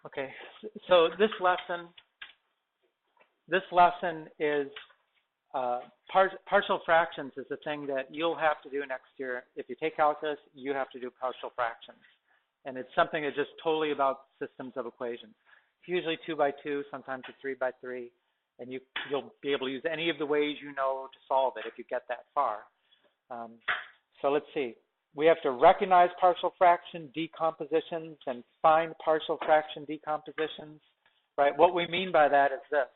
Okay, so this lesson is partial fractions is the thing that you'll have to do next year. If you take calculus, you have to do partial fractions. And it's something that's just totally about systems of equations. It's usually 2 by 2, sometimes it's 3 by 3. And you'll be able to use any of the ways you know to solve it if you get that far. So let's see. We have to recognize partial fraction decompositions and find partial fraction decompositions, right? What we mean by that is this,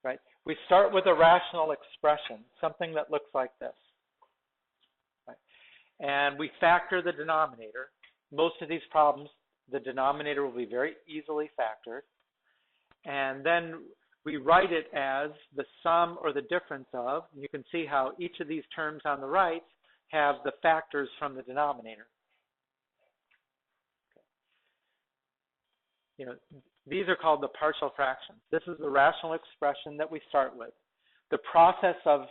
right? We start with a rational expression, something that looks like this, right? And we factor the denominator. Most of these problems, the denominator will be very easily factored. And then we write it as the sum or the difference of, and you can see how each of these terms on the right have the factors from the denominator. You know, these are called the partial fractions. This is the rational expression that we start with. The process of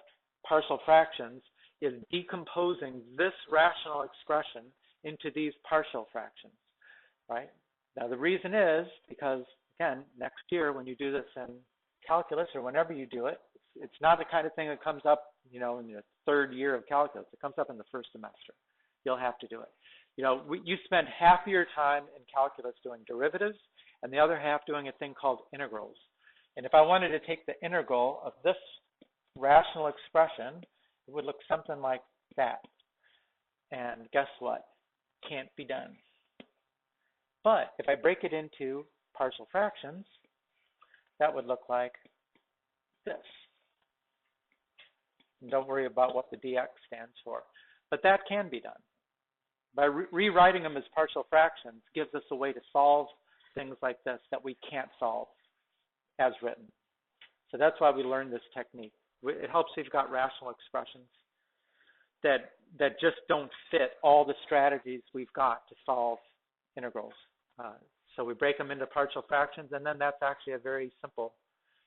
partial fractions is decomposing this rational expression into these partial fractions, right? Now the reason is because, again, next year when you do this in calculus or whenever you do it, it's not the kind of thing that comes up, you know, in the third year of calculus. It comes up in the first semester. You'll have to do it. You know, you spend half of your time in calculus doing derivatives and the other half doing a thing called integrals. And if I wanted to take the integral of this rational expression, it would look something like that. And guess what? Can't be done. But if I break it into partial fractions, that would look like this. And don't worry about what the dx stands for. But that can be done. By rewriting them as partial fractions gives us a way to solve things like this that we can't solve as written. So that's why we learned this technique. It helps if you've got rational expressions that just don't fit all the strategies we've got to solve integrals. So we break them into partial fractions, and then that's actually a very simple.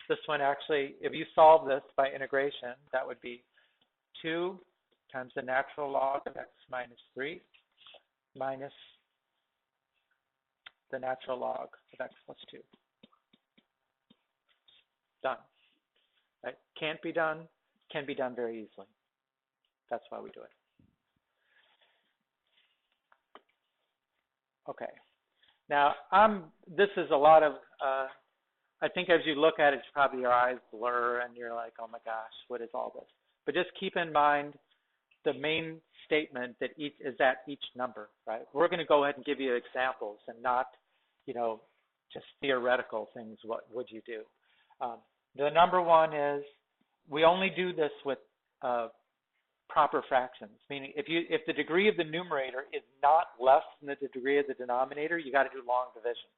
This one actually, if you solve this by integration, that would be 2 times the natural log of x minus 3 minus the natural log of x plus 2. Done. Right? Can't be done, can be done very easily. That's why we do it. Okay. Now, this is a lot of, I think as you look at it, probably your eyes blur and you're like, oh my gosh, what is all this? But just keep in mind the main statement that is at each number, right? We're going to go ahead and give you examples and not, you know, just theoretical things. What would you do? The number one is we only do this with proper fractions, meaning if the degree of the numerator is not less than the degree of the denominator, you got to do long division,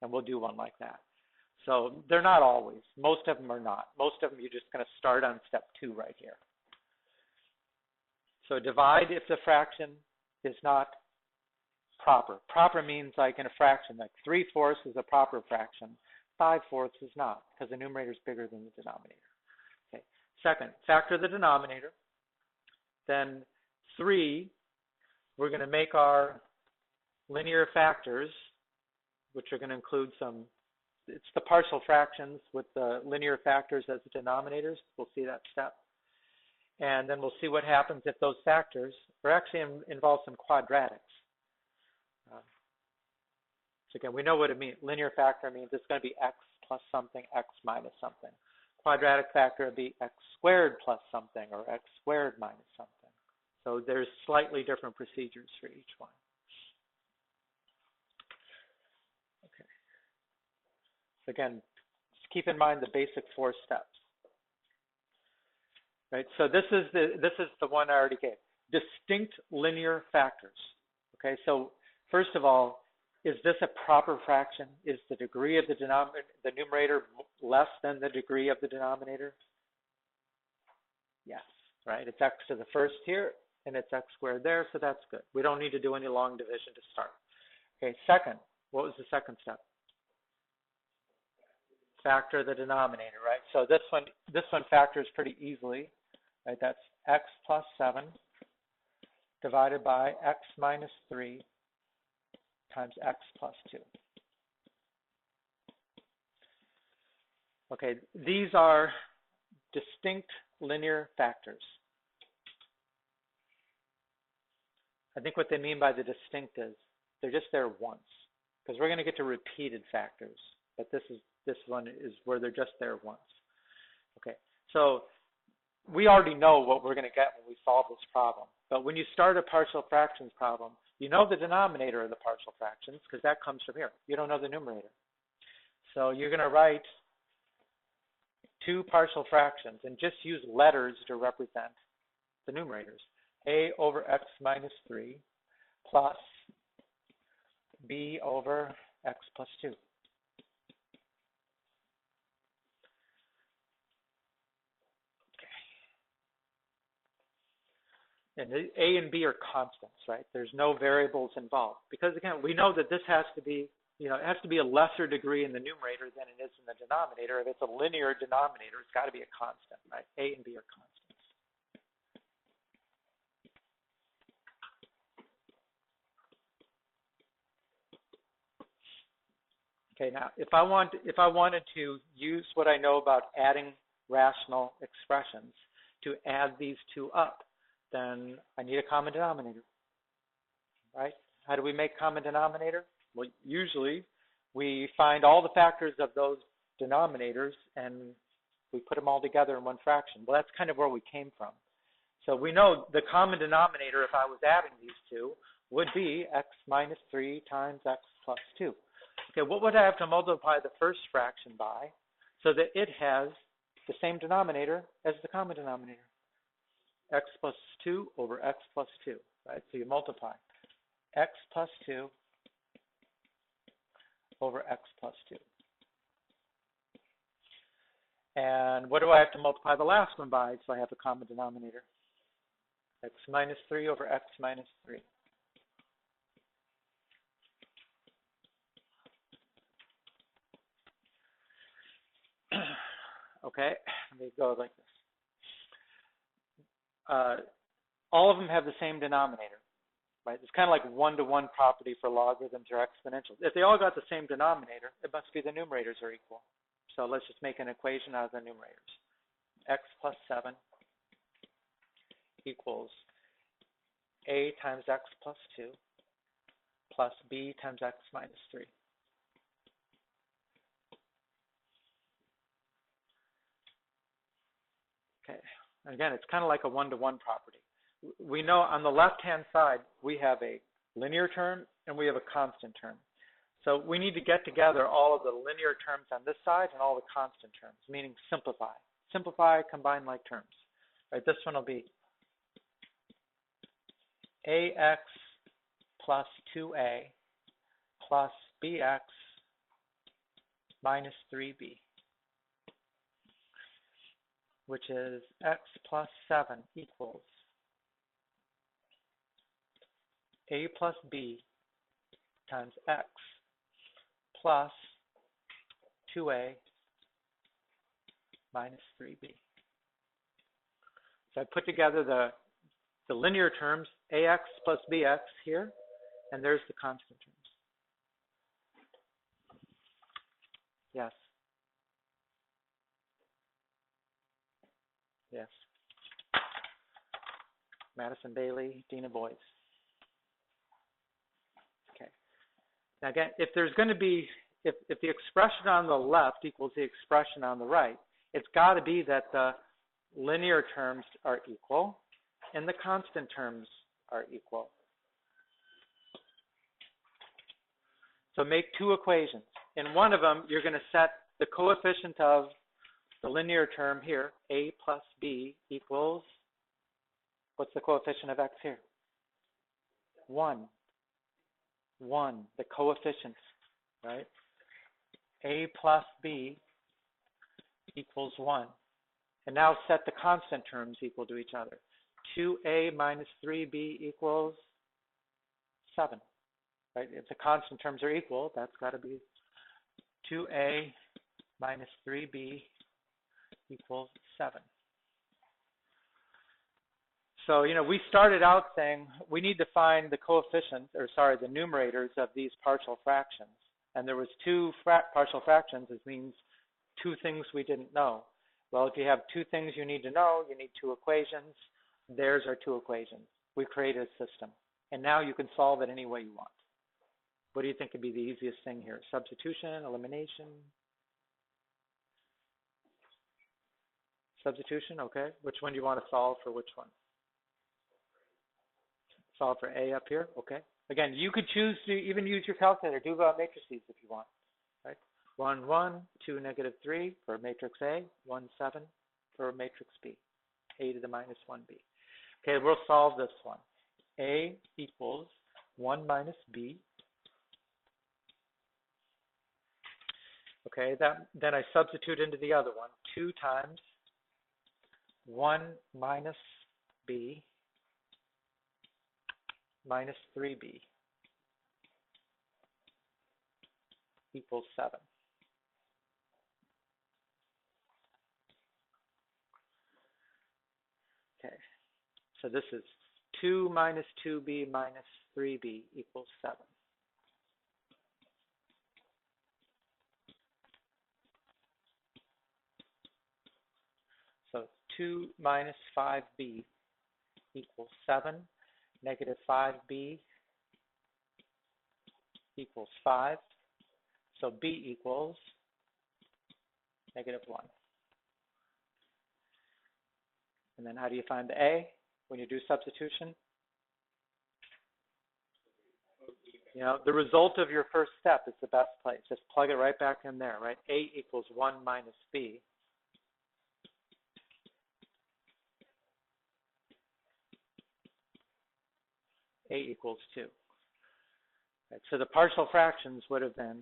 and we'll do one like that. So they're not always. Most of them are not. Most of them you're just going to start on step 2 right here. So divide if the fraction is not proper. Proper means like in a fraction, like 3/4 is a proper fraction. 5/4 is not, because the numerator is bigger than the denominator. Okay. Second, factor the denominator. Then 3, we're going to make our linear factors, which are going to include some, it's the partial fractions with the linear factors as the denominators. We'll see that step. And then we'll see what happens if those factors are actually involve some quadratics. So again, we know what it means. Linear factor means it's going to be x plus something, x minus something. Quadratic factor would be x squared plus something or x squared minus something. So there's slightly different procedures for each one. Okay. So again, just keep in mind the basic 4 steps. Right? So this is the one I already gave. Distinct linear factors. Okay, so first of all, is this a proper fraction? Is the degree of the numerator less than the degree of the denominator? Yes, right? It's x to the first here, and it's x squared there, so that's good. We don't need to do any long division to start. Okay, second, what was the second step? Factor the denominator, right? So this one factors pretty easily, right? That's x plus 7 divided by x minus 3 times x plus 2. Okay, these are distinct linear factors. I think what they mean by the distinct is they're just there once, because we're going to get to repeated factors, but this one is where they're just there once. Okay, so we already know what we're going to get when we solve this problem, but when you start a partial fractions problem, you know the denominator of the partial fractions because that comes from here. You don't know the numerator. So you're going to write two partial fractions and just use letters to represent the numerators. A over x minus 3 plus b over x plus 2. And A and B are constants, right? There's no variables involved. Because again, we know that this has to be, it has to be a lesser degree in the numerator than it is in the denominator. If it's a linear denominator, it's got to be a constant, right? A and B are constants. Okay, now if I wanted to use what I know about adding rational expressions to add these two up, then I need a common denominator, right? How do we make common denominator? Well, usually we find all the factors of those denominators and we put them all together in one fraction. Well, that's kind of where we came from. So we know the common denominator, if I was adding these two, would be x minus 3 times x plus 2. Okay, what would I have to multiply the first fraction by so that it has the same denominator as the common denominator? X plus 2 over x plus 2, right? So you multiply x plus 2 over x plus 2. And what do I have to multiply the last one by so I have a common denominator? X minus 3 over x minus 3. Okay, let me go like this. All of them have the same denominator, right? It's kind of like one-to-one property for logarithms or exponentials. If they all got the same denominator, it must be the numerators are equal. So let's just make an equation out of the numerators. X plus 7 equals a times x plus 2 plus b times x minus 3. Okay, again, it's kind of like a one-to-one property. We know on the left-hand side, we have a linear term and we have a constant term. So we need to get together all of the linear terms on this side and all the constant terms, meaning simplify. Simplify, combine like terms. Right, this one will be ax plus 2a plus bx minus 3b, which is x plus 7 equals a plus b times x plus 2a minus 3b. So I put together the linear terms, ax plus bx here, and there's the constant terms. Yes. Yes. Madison Bailey, Dean of Boys. Okay. Now again, if there's going to be, if the expression on the left equals the expression on the right, it's got to be that the linear terms are equal and the constant terms are equal. So make two equations. In one of them, you're going to set the coefficient of the linear term here, a plus b equals, what's the coefficient of x here? 1. 1, the coefficients, right? A plus b equals 1. And now set the constant terms equal to each other. 2a minus 3b equals 7. Right? If the constant terms are equal, that's got to be 2a minus 3b equals 7. So, we started out saying we need to find the coefficients, the numerators of these partial fractions. And there was two partial fractions, which means two things we didn't know. Well, if you have two things you need to know, you need two equations. There's our two equations. We created a system. And now you can solve it any way you want. What do you think would be the easiest thing here? Substitution, elimination? Substitution, okay. Which one do you want to solve for which one? Solve for A up here, okay. Again, you could choose to even use your calculator. Do matrices if you want, right? 1, 1, 2, negative 3 for matrix A, 1, 7 for matrix B, A to the minus 1B. Okay, we'll solve this one. A equals 1 minus B. Okay, then I substitute into the other one. 2 times 1 minus B minus 3B equals 7. Okay, so this is 2 minus 2B minus 3B equals 7. So 2 minus 5B equals 7. Negative 5B equals 5. So B equals negative 1. And then how do you find the A when you do substitution? You know, the result of your first step is the best place. Just plug it right back in there, right? A equals 1 minus B. A equals 2. Right, so the partial fractions would have been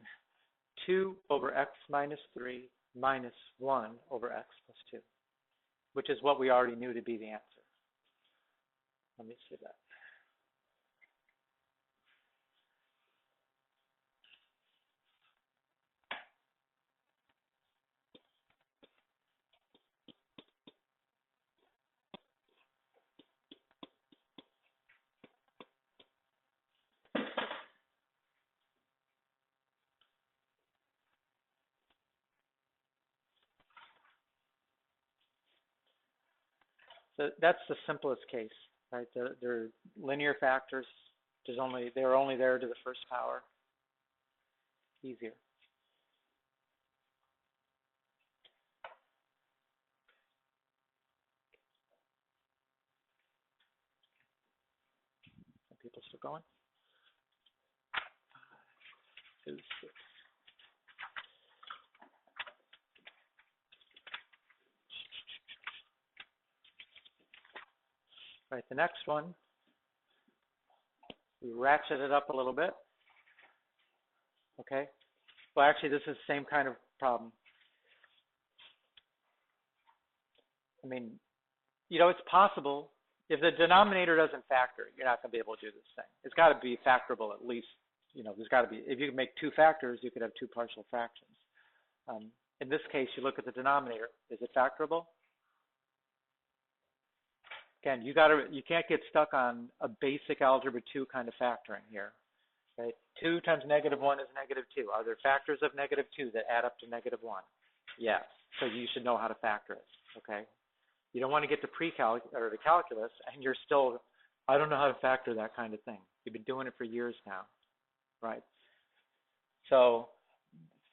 2 over x minus 3 minus 1 over x plus 2, which is what we already knew to be the answer. Let me see that. So that's the simplest case, right? They're linear factors. They're only there to the first power. Easier. Are people still going? 5, 2, 6. Right, the next one, we ratchet it up a little bit. Okay. Well, actually, this is the same kind of problem. I mean, you know, it's possible. If the denominator doesn't factor, you're not going to be able to do this thing. It's got to be factorable at least. You know, there's got to be, if you can make two factors, you could have two partial fractions. In this case, you look at the denominator. Is it factorable? Again, you can't get stuck on a basic algebra 2 kind of factoring here. Right? 2 times negative 1 is negative 2. Are there factors of negative 2 that add up to negative 1? Yes. So you should know how to factor it. Okay. You don't want to get to pre-calc or the calculus and you're still, I don't know how to factor that kind of thing. You've been doing it for years now, right? So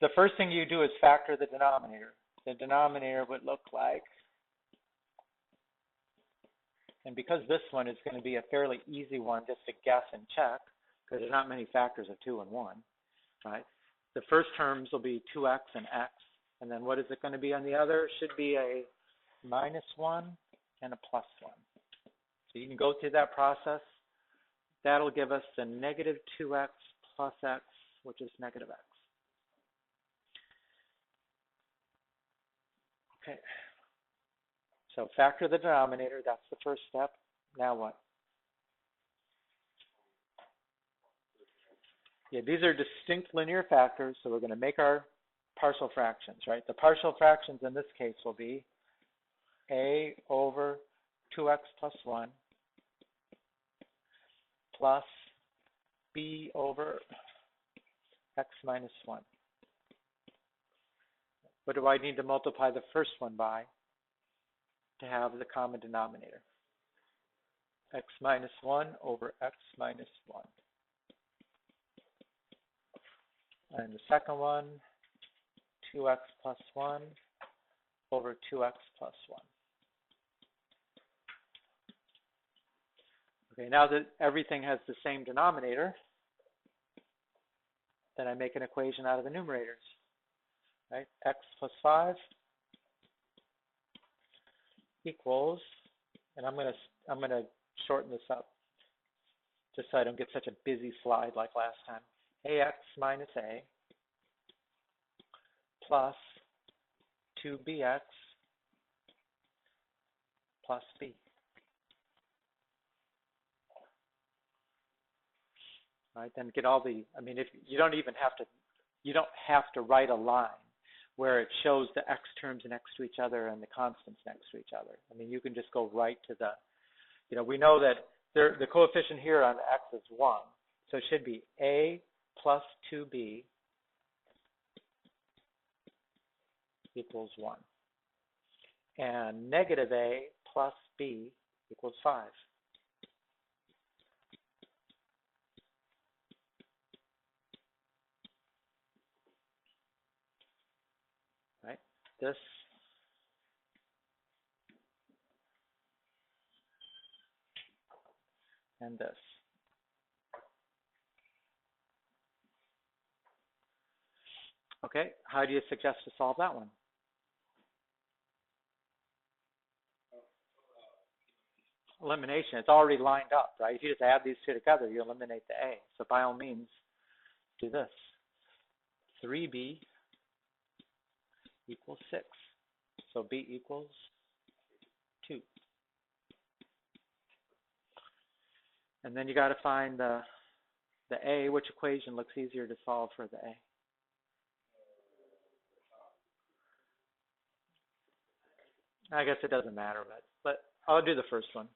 the first thing you do is factor the denominator. The denominator would look like, and because this one is going to be a fairly easy one just to guess and check, because there's not many factors of 2 and 1, right? The first terms will be 2x and x, and then what is it going to be on the other? Should be a minus 1 and a plus 1. So you can go through that process. That'll give us the negative 2x plus x, which is negative x. Okay. So factor the denominator. That's the first step. Now what? Yeah, these are distinct linear factors, so we're going to make our partial fractions, right? The partial fractions in this case will be a over 2x plus 1 plus b over x minus 1. What do I need to multiply the first one by to have the common denominator? X minus 1 over x minus 1. And the second one, 2x plus 1 over 2x plus 1. Okay, now that everything has the same denominator, then I make an equation out of the numerators. Right? X plus 5 equals, and I'm gonna shorten this up just so I don't get such a busy slide like last time. AX minus A plus 2BX plus B. Right, then get all the, I mean, if you don't have to write a line where it shows the x terms next to each other and the constants next to each other. I mean, you can just go right to the, we know that the coefficient here on x is 1. So it should be A plus 2B equals 1. And negative A plus B equals 5. Right? This and this. Okay, how do you suggest to solve that one? Elimination. It's already lined up, right? If you just add these two together, you eliminate the A. So by all means, do this. 3B equals 6. So B equals 2. And then you got to find the A. Which equation looks easier to solve for the A? I guess it doesn't matter, but I'll do the first one.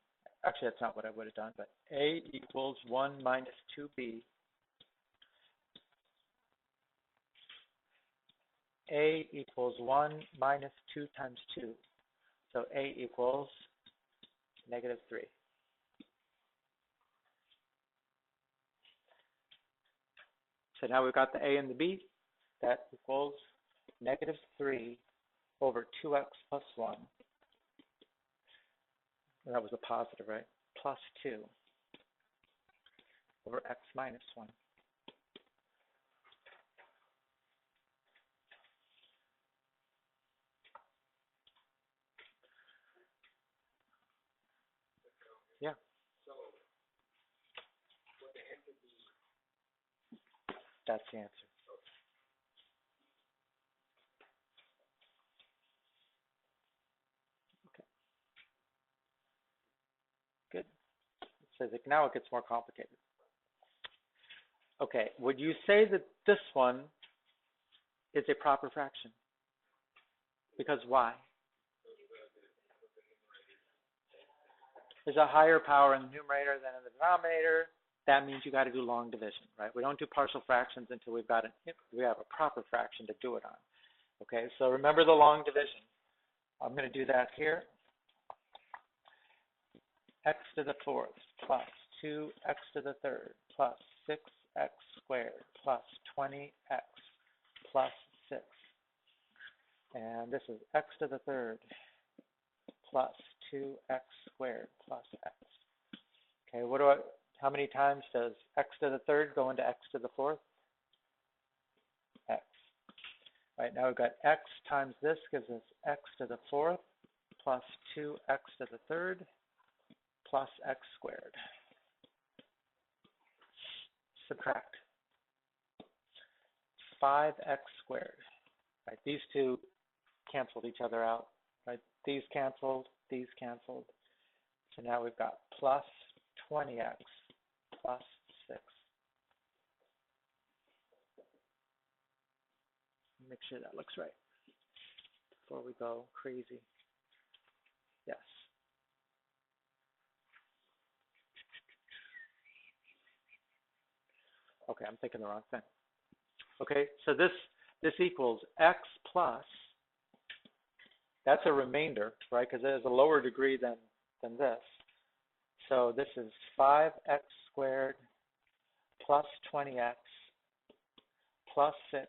Actually, that's not what I would have done, but A equals 1 minus 2B. A equals 1 minus 2 times 2. So A equals negative 3. So now we've got the A and the B. That equals negative 3 over 2x plus 1. And that was a positive, right? Plus 2 over x minus 1. Yeah. That's the answer. Okay. Good. So now it gets more complicated. Okay, would you say that this one is a proper fraction? Because why? There's a higher power in the numerator than in the denominator. That means you got to do long division, right? We don't do partial fractions until we have a proper fraction to do it on. Okay, so remember the long division. I'm going to do that here. X to the 4th plus 2x to the 3rd plus 6x squared plus 20x plus 6. And this is x to the 3rd plus 2x squared plus x. Okay, how many times does x to the 3rd go into x to the 4th? X. Right, now we've got x times this gives us x to the 4th plus 2x to the 3rd plus x squared. Subtract. 5x squared. Right, these two canceled each other out. Right, these canceled, these canceled. So now we've got plus 20x plus 6. Make sure that looks right before we go crazy. Yes. Okay, I'm thinking the wrong thing. Okay, so this equals x plus That's a remainder, right? Because it has a lower degree than this. So this is 5x squared plus 20x plus 6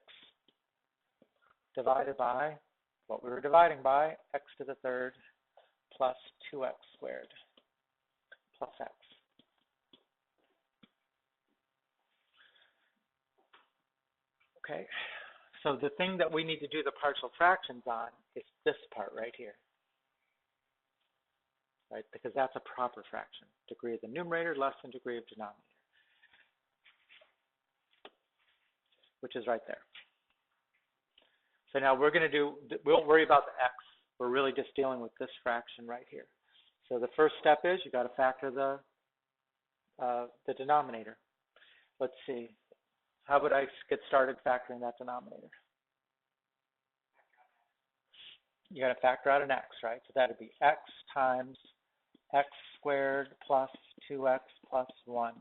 divided by what we were dividing by, x to the third plus 2x squared plus x. Okay, so the thing that we need to do the partial fractions on is this part right here, right? Because that's a proper fraction. Degree of the numerator less than degree of denominator, which is right there. So now we're going to do, we won't worry about the x. We're really just dealing with this fraction right here. So the first step is you got to factor the denominator. Let's see. How would I get started factoring that denominator? You got to factor out an x, right? So that would be x times x squared plus 2x plus 1.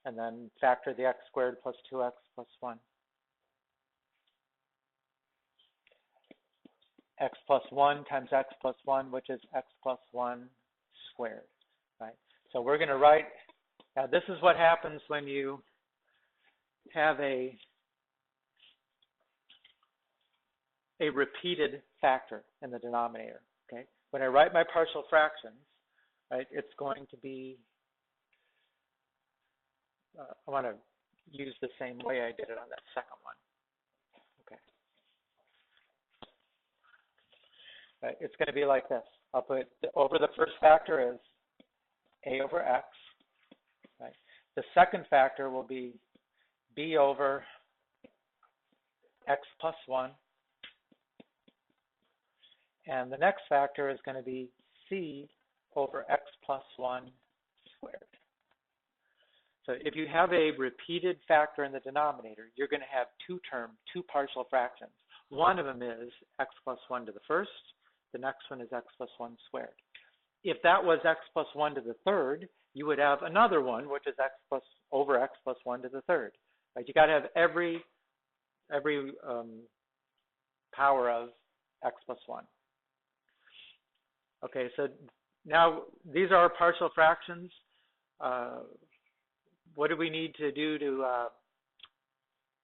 And then factor the x squared plus 2x plus 1. X plus 1 times x plus 1, which is x plus 1 squared, right? So we're going to write, now this is what happens when you have a repeated factor in the denominator, okay? When I write my partial fractions, right, it's going to be, I want to use the same way I did it on that second one, okay? Right, it's going to be like this. I'll put over the first factor is a over x, right? The second factor will be b over x plus 1. And the next factor is going to be c over x plus 1 squared. So if you have a repeated factor in the denominator, you're going to have two partial fractions. One of them is x plus 1 to the first. The next one is x plus 1 squared. If that was x plus 1 to the third, you would have another one, which is x plus over x plus 1 to the third. Right? You got to have every power of x plus 1. Okay, so now these are our partial fractions. What do we need to do to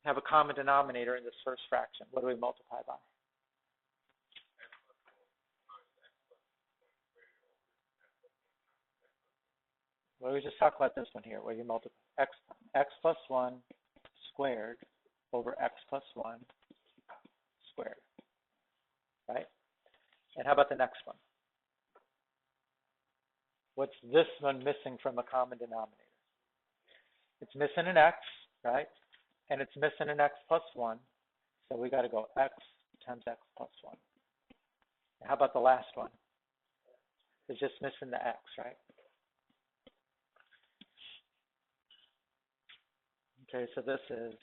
have a common denominator in this first fraction? What do we multiply by? Well, we just talked about this one here, where you multiply x plus 1 squared over x plus 1 squared, right? And how about the next one? What's this one missing from a common denominator? It's missing an x, right? And it's missing an x plus 1. So we got to go x times x plus 1. And how about the last one? It's just missing the x, right? Okay, so this is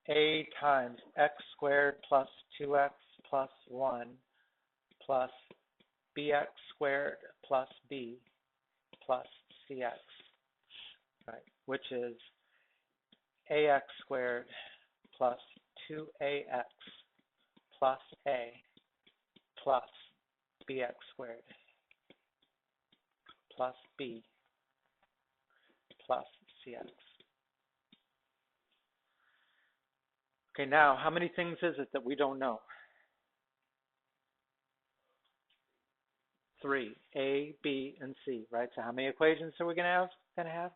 a times x squared plus 2x plus 1 plus bx squared plus b plus cx, right? Which is ax squared plus 2ax plus a plus bx squared plus b plus cx. Okay, now how many things is it that we don't know? 3, A, B, and C, right? So how many equations are we going to have?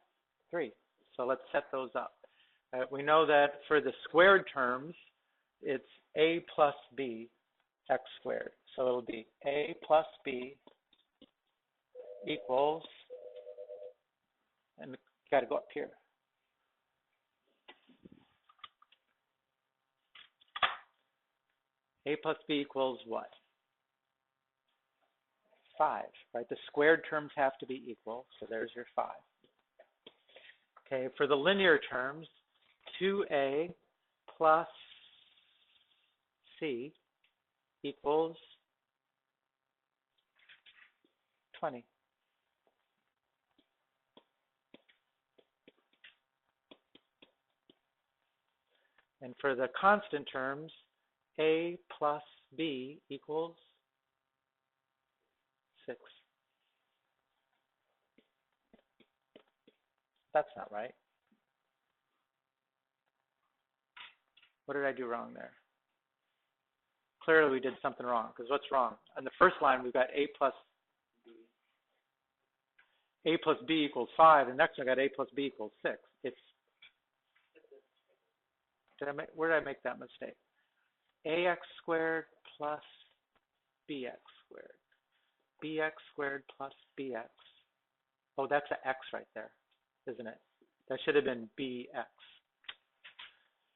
3. So let's set those up. We know that for the squared terms, it's A plus B x squared. So it'll be A plus B equals, and got to go up here. A plus B equals what? 5, right? The squared terms have to be equal, so there's your 5. Okay, for the linear terms, 2a plus c equals 20. And for the constant terms, a plus b equals 6. That's not right. What did I do wrong there? Clearly we did something wrong, because what's wrong? On the first line, we've got a plus b equals 5, and next I got a plus b equals 6. Where did I make that mistake? Ax squared plus bx squared. Bx squared plus bx. Oh, that's an x right there, isn't it? That should have been bx.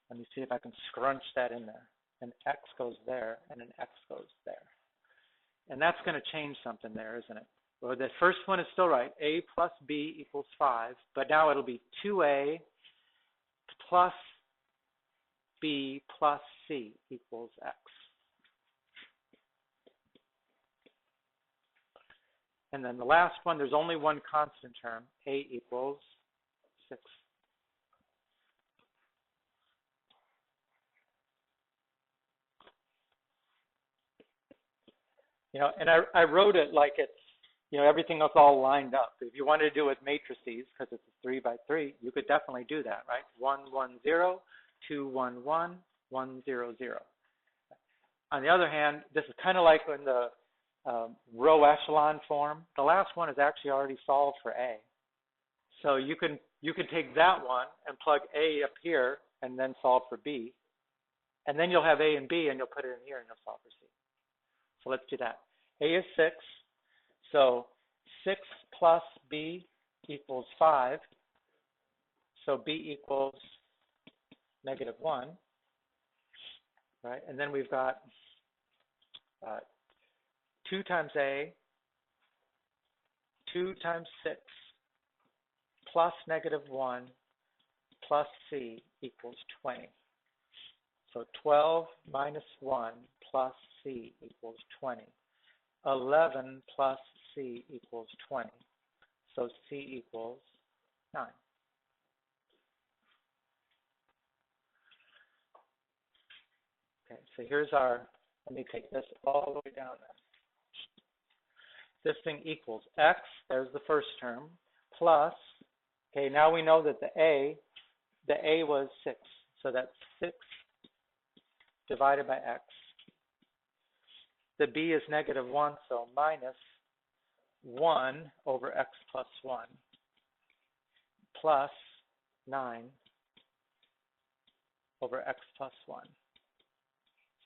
Let me see if I can scrunch that in there. An x goes there, and an x goes there. And that's going to change something there, isn't it? Well, the first one is still right. A plus b equals 5. But now it'll be 2a plus b plus c equals x. And then the last one, there's only one constant term. A equals 6. You know, and I wrote it like it's, you know, everything else all lined up. If you wanted to do it with matrices, because it's a 3 by 3, you could definitely do that, right? 1, 1, 0, 2, 1, 1, 1, 0, 0. On the other hand, this is kind of like in the row echelon form. The last one is actually already solved for A. So you can take that one and plug A up here and then solve for B. And then you'll have A and B, and you'll put it in here and you'll solve for C. So let's do that. A is 6. So 6 plus B equals 5. So B equals -1. Right? And then we've got 2 times A, 2 times 6, plus -1, plus C equals 20. So 12 minus 1 plus C equals 20. 11 plus C equals 20. So C equals 9. Okay, so here's our, let me take this all the way down there. This thing equals x, there's the first term, plus, okay, now we know that the A was 6. So that's 6 divided by x. The B is -1, so minus 1 over x plus 1 plus 9 over x plus 1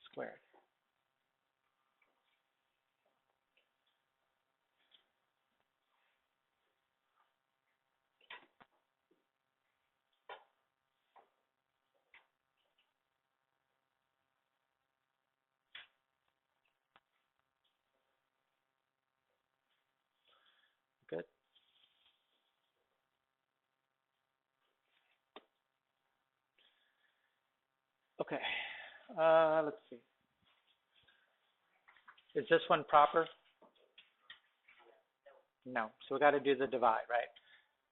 squared. Good. Okay, let's see. Is this one proper? No, so we got to do the divide, right?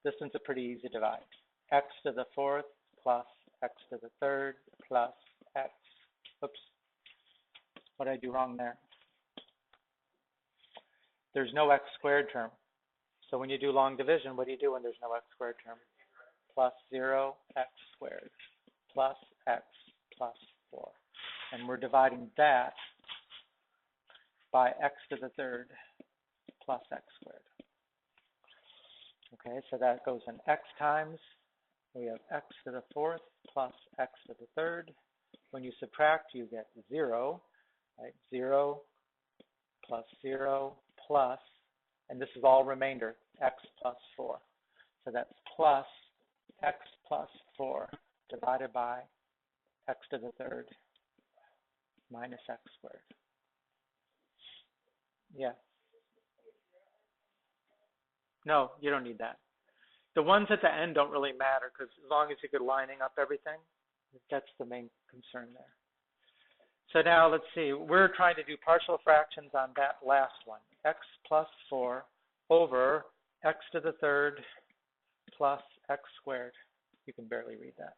This one's a pretty easy divide. X to the 4th plus x to the 3rd plus x. Oops, what did I do wrong there? There's no x squared term. So when you do long division, what do you do when there's no x squared term? Plus 0 x squared plus x plus 4. And we're dividing that by x to the 3rd plus x squared. Okay, so that goes in x times. We have x to the 4th plus x to the 3rd. When you subtract, you get 0, right? 0 plus 0 plus, and this is all remainder, x plus 4. So that's plus x plus 4 divided by x to the 3rd minus x squared. Yeah. No, you don't need that. The ones at the end don't really matter, because as long as you could lining up everything, that's the main concern there. So now let's see. We're trying to do partial fractions on that last one. X plus 4 over x to the 3rd plus x squared. You can barely read that.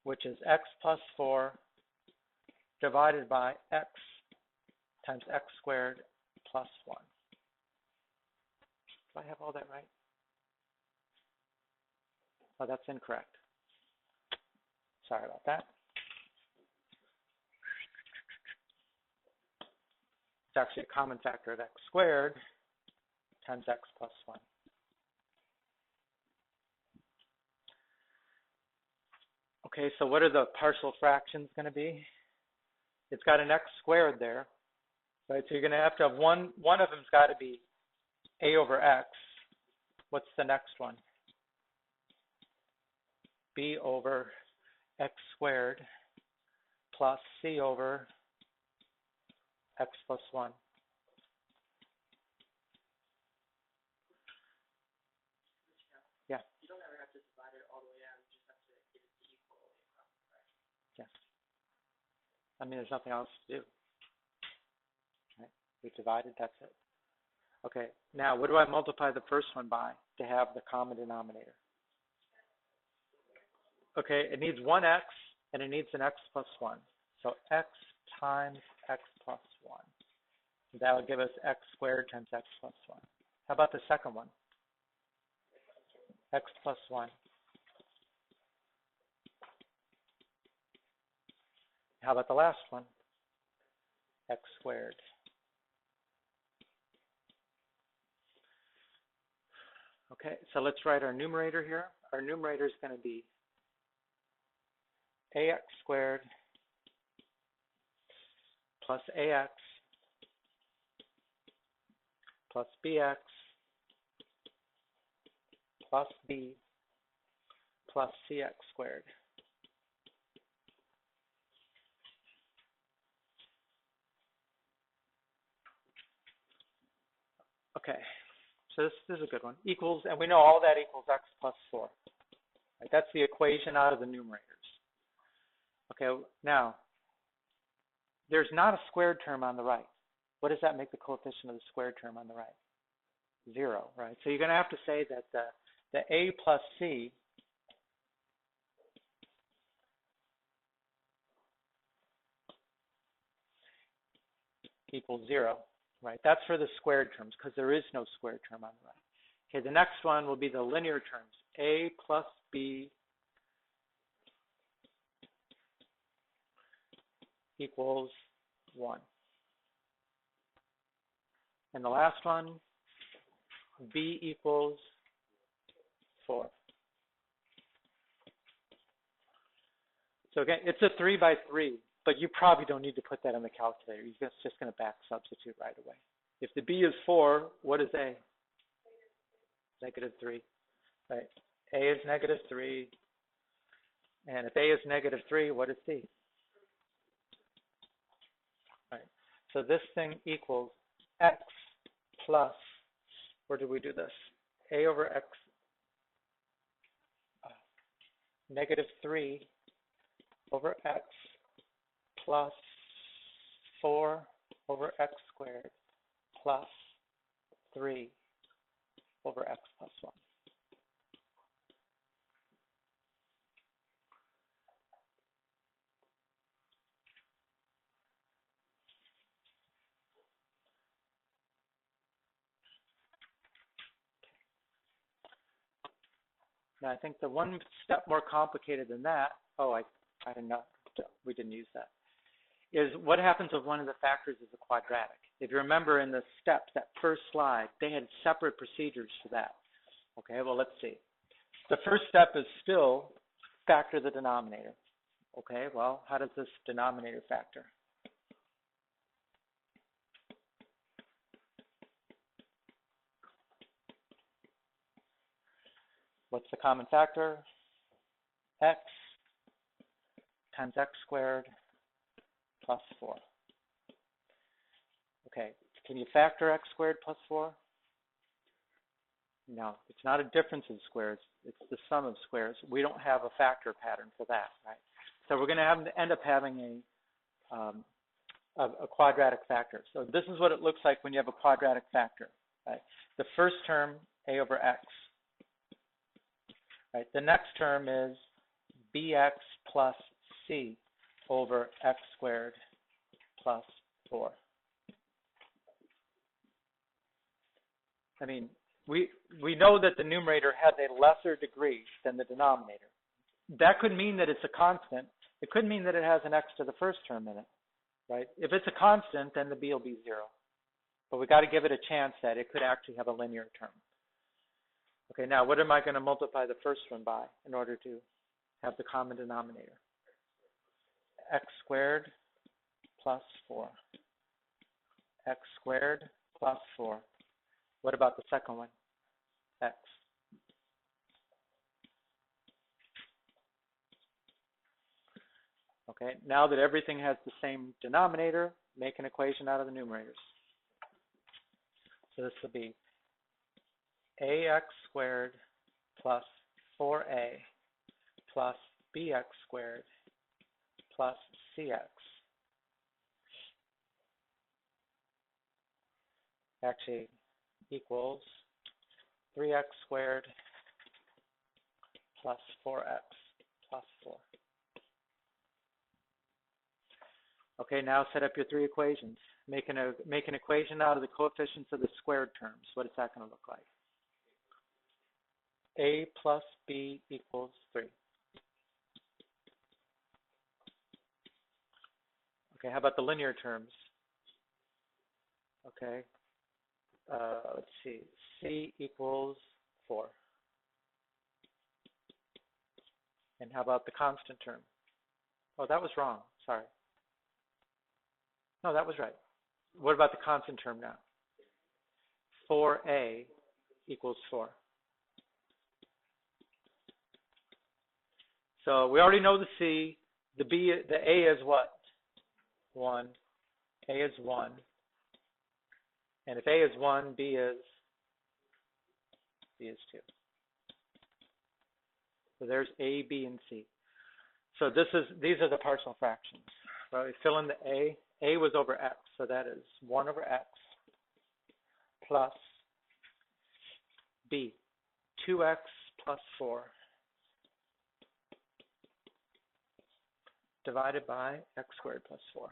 Which is x plus 4 divided by x times x squared plus 1. Do I have all that right? Oh, that's incorrect. Sorry about that. It's actually a common factor of x squared times x plus 1. Okay, so what are the partial fractions going to be? It's got an x squared there, right? So you're going to have one of them's got to be a over x. What's the next one? B over x squared plus c over x plus 1. Yeah. You don't ever have to divide it all the way out. You just have to get it to equal across, right? Yes. I mean, there's nothing else to do. Right? We divided, that's it. Okay, now what do I multiply the first one by to have the common denominator? Okay, it needs one x and it needs an x plus 1. So x times x plus 1. That would give us x squared times x plus 1. How about the second one? X plus 1. How about the last one? X squared. Okay, so let's write our numerator here. Our numerator is going to be ax squared plus ax plus bx plus b plus cx squared. Okay, so this is a good one. Equals, and we know all that equals x plus 4. Right, that's the equation out of the numerators. Okay, now, there's not a squared term on the right. What does that make the coefficient of the squared term on the right? 0, right? So you're going to have to say that the a plus c equals 0, right? That's for the squared terms because there is no squared term on the right. Okay, the next one will be the linear terms. A plus b equals 1. And the last one, b equals 4. So again, it's a 3 by 3, but you probably don't need to put that on the calculator. You're just going to back substitute right away. If the b is 4, what is a? Negative 3. Right. A is negative 3. And if a is negative 3, what is c? Right. So this thing equals x plus, where do we do this? A over x, negative 3 over x plus 4 over x squared plus 3 over x plus 1. Now I think the one step more complicated than that, I didn't know, we didn't use that, is what happens if one of the factors is a quadratic. If you remember in the steps, that first slide, they had separate procedures for that. Okay, well, let's see. The first step is still factor the denominator. Okay, well, how does this denominator factor? What's the common factor? X times x squared plus 4. Okay, can you factor x squared plus 4? No, it's not a difference in squares. It's the sum of squares. We don't have a factor pattern for that, right? So we're going to end up having a quadratic factor. So this is what it looks like when you have a quadratic factor, right? The first term, a over x. Right. The next term is bx plus c. over x squared plus 4. I mean, we know that the numerator has a lesser degree than the denominator. That could mean that it's a constant. It could mean that it has an x to the first term in it, right? If it's a constant, then the b will be 0. But we got to give it a chance that it could actually have a linear term. Okay, now what am I going to multiply the first one by in order to have the common denominator? X squared plus 4. X squared plus 4. What about the second one? X. Okay, now that everything has the same denominator, make an equation out of the numerators. So this will be ax squared plus 4a plus bx squared plus cx actually equals 3x squared plus 4x plus 4. Okay, now set up your three equations. Make an equation out of the coefficients of the squared terms. What is that going to look like? A plus B equals 3. Okay, how about the linear terms? Okay, let's see. C equals 4. And how about the constant term? Oh, that was wrong. Sorry. No, that was right. What about the constant term now? 4a equals 4. So we already know the C. The B, the A is what? 1. A is 1. And if A is 1, B is 2. So there's A, B, and C. So these are the partial fractions. So we fill in the A. A was over x, so that is 1 over x plus B, 2x plus 4 divided by x squared plus 4.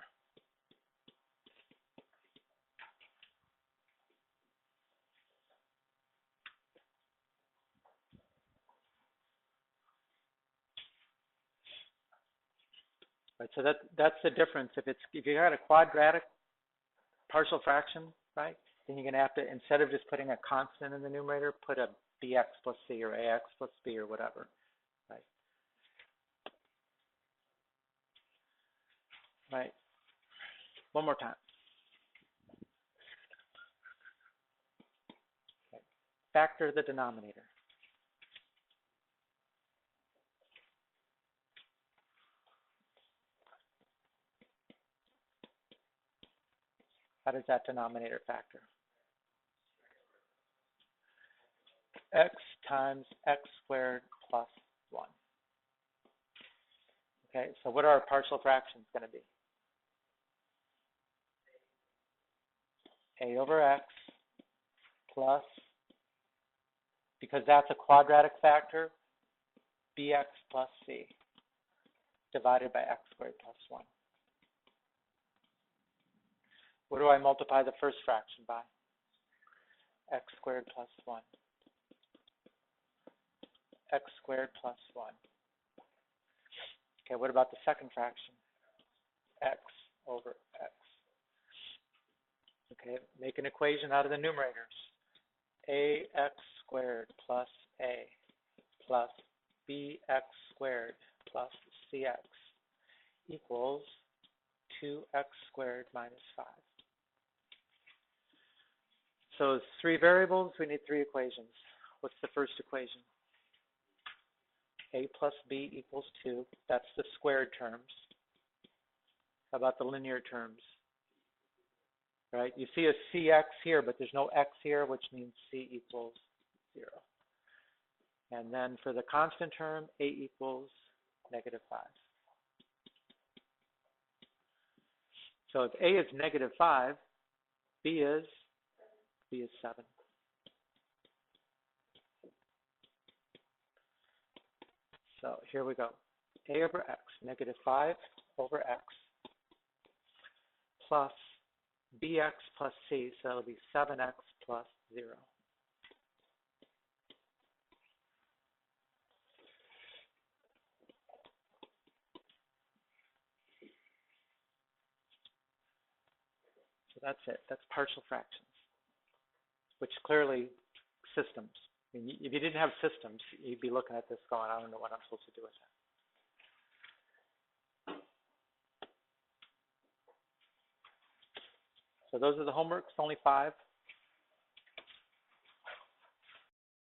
Right, so that's the difference. If you got a quadratic partial fraction, right, then you're going to have to, instead of just putting a constant in the numerator, put a bx plus c or ax plus b or whatever, right? Right. One more time. Okay. Factor the denominator. How does that denominator factor? X times x squared plus 1. Okay, so what are our partial fractions going to be? A over x plus, because that's a quadratic factor, bx plus c divided by x squared plus 1. What do I multiply the first fraction by? X squared plus 1. X squared plus 1. Okay, what about the second fraction? X over x. Okay, make an equation out of the numerators. Ax squared plus a plus bx squared plus cx equals 2x squared minus 5. So it's 3 variables, we need 3 equations. What's the first equation? A plus b equals 2. That's the squared terms. How about the linear terms? Right? You see a cx here, but there's no x here, which means c equals 0. And then for the constant term, a equals negative 5. So if a is negative 5, b is 7. So here we go. A over x, negative 5 over x plus bx plus c, so it'll be 7x plus 0. So that's it. That's partial fractions, which clearly systems. I mean, if you didn't have systems, you'd be looking at this going, I don't know what I'm supposed to do with that. So those are the homeworks, only 5.